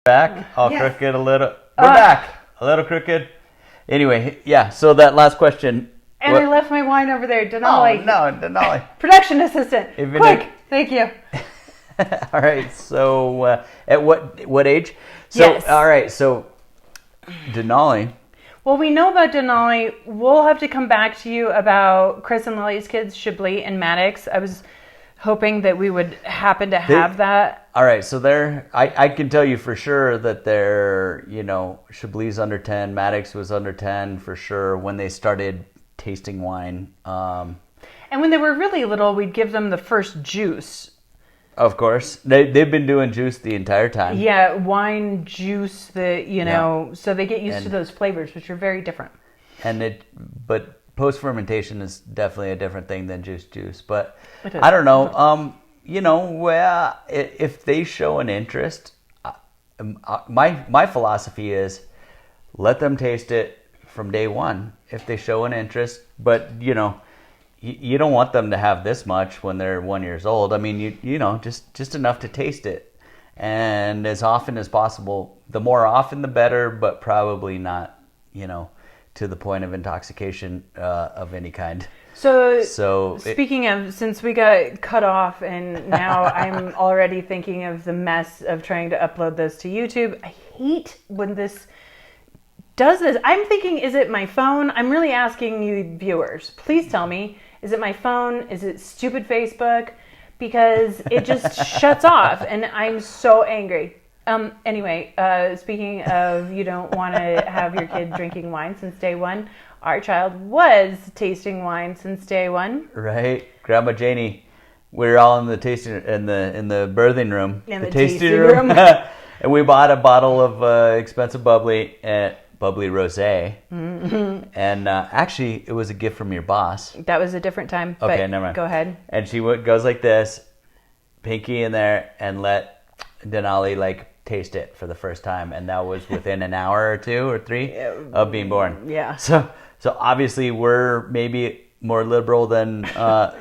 Back, all crooked a little. We're back, a little crooked. Anyway, yeah. So that last question. And I left my wine over there, Denali. Oh no, Denali. Production assistant. Quick, thank you. All right. So at what age? So Yes. All right. So Denali. Well, we know about Denali. We'll have to come back to you about Chris and Lily's kids, Chablis and Maddox. I was hoping that we would happen to have that. All right, so I can tell you for sure that they're, Chablis under 10, Maddox was under 10 for sure when they started tasting wine. And when they were really little, we'd give them the first juice. Of course. They've been doing juice the entire time. Yeah, wine, juice, so they get used to those flavors, which are very different. But post-fermentation is definitely a different thing than juice. But I don't know. If they show an interest, my philosophy is let them taste it from day one if they show an interest. But, you don't want them to have this much when they're 1 year old. I mean, just enough to taste it. And as often as possible, the more often the better, but probably not, to the point of intoxication of any kind. So speaking of, since we got cut off and now I'm already thinking of the mess of trying to upload this to YouTube. I hate when this does this. I'm thinking, is it my phone? I'm really asking you viewers, please tell me, is it my phone? Is it stupid Facebook? Because it just shuts off and I'm so angry. Anyway, speaking of you don't want to have your kid drinking wine since day one, our child was tasting wine since day one. Right. Grandma Janie, we were all in the tasting in the birthing room. In the tasting room. And we bought a bottle of expensive bubbly rosé. Mm-hmm. And actually it was a gift from your boss. That was a different time. Okay, but never mind. Go ahead. And she goes like this, pinky in there, and let Denali taste it for the first time, and that was within an hour or 2 or 3 of being born. Yeah. So obviously we're maybe more liberal than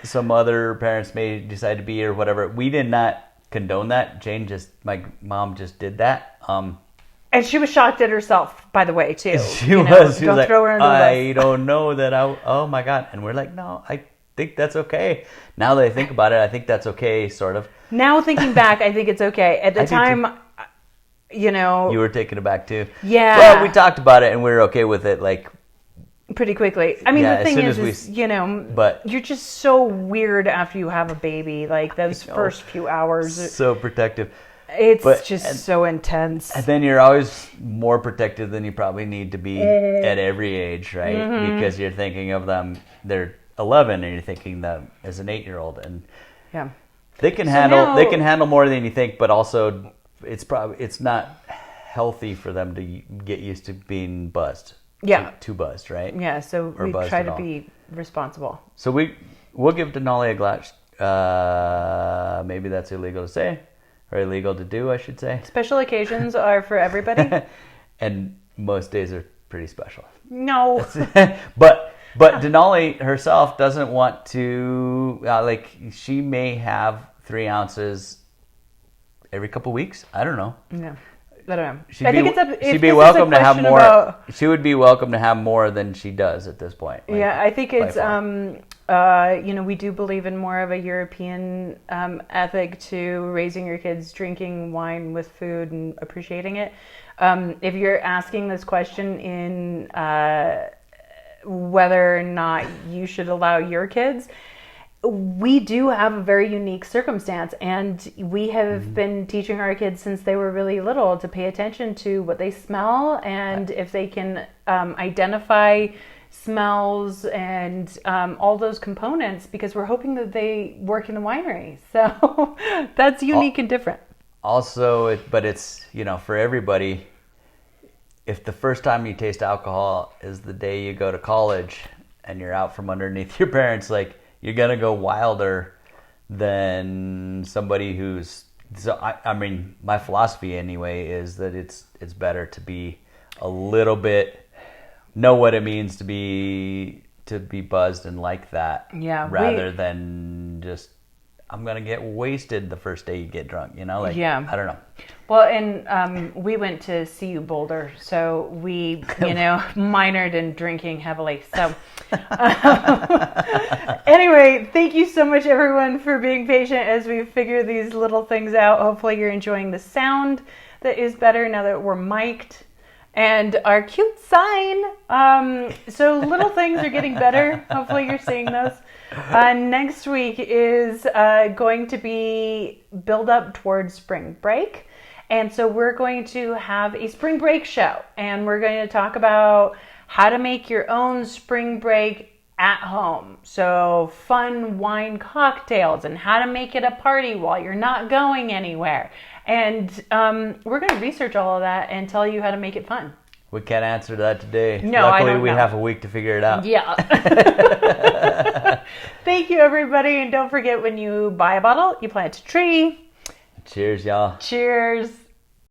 some other parents may decide to be or whatever. We did not condone that. My mom just did that. And she was shocked at herself, by the way, too. She was like, throw her under the bus. I don't know that oh my God. And we're like, no, I think that's okay. Now that I think about it, I think that's okay, sort of. Now thinking back, I think it's okay. At the time, you were taken aback too. Yeah. Well, we talked about it and we were okay with it, pretty quickly. I mean, the thing is, but you're just so weird after you have a baby. Those first few hours. So protective. It's just so intense. And then you're always more protective than you probably need to be at every age, right? Mm-hmm. Because you're thinking of them, they're 11 and you're thinking them as an 8-year-old. And yeah, they can handle more than you think, but also it's not healthy for them to get used to being buzzed. Yeah. Too buzzed, right? Yeah, so we try to be responsible. So we'll give Denali a glass. Maybe that's illegal to say, or illegal to do, I should say. Special occasions are for everybody. And most days are pretty special. No. But Denali herself doesn't want to, she may have 3 ounces every couple weeks. I don't know. No. I don't know. She'd be welcome to have more. She would be welcome to have more than she does at this point. Yeah, I think it's we do believe in more of a European ethic to raising your kids drinking wine with food and appreciating it. If you're asking this question in whether or not you should allow your kids, we do have a very unique circumstance, and we have been teaching our kids since they were really little to pay attention to what they smell, and if they can identify smells and all those components, because we're hoping that they work in the winery. So that's unique and different. Also, but it's, for everybody, if the first time you taste alcohol is the day you go to college and you're out from underneath your parents, you're going to go wilder than somebody who's... So, I mean, my philosophy anyway is that it's better to be a little bit... know what it means to be buzzed and like that. Yeah. Rather than just... I'm going to get wasted the first day you get drunk, Yeah. I don't know. Well, and we went to CU Boulder, so we, minored in drinking heavily. So anyway, thank you so much, everyone, for being patient as we figure these little things out. Hopefully you're enjoying the sound that is better now that we're mic'd. And our cute sign. So little things are getting better. Hopefully you're seeing those. Next week is going to be build up towards spring break. And so we're going to have a spring break show. And we're going to talk about how to make your own spring break at home. So fun wine cocktails and how to make it a party while you're not going anywhere. And we're going to research all of that and tell you how to make it fun. We can't answer that today. No, Luckily, I don't we know. have a week to figure it out. Yeah. Thank you, everybody. And don't forget, when you buy a bottle, you plant a tree. Cheers, y'all. Cheers.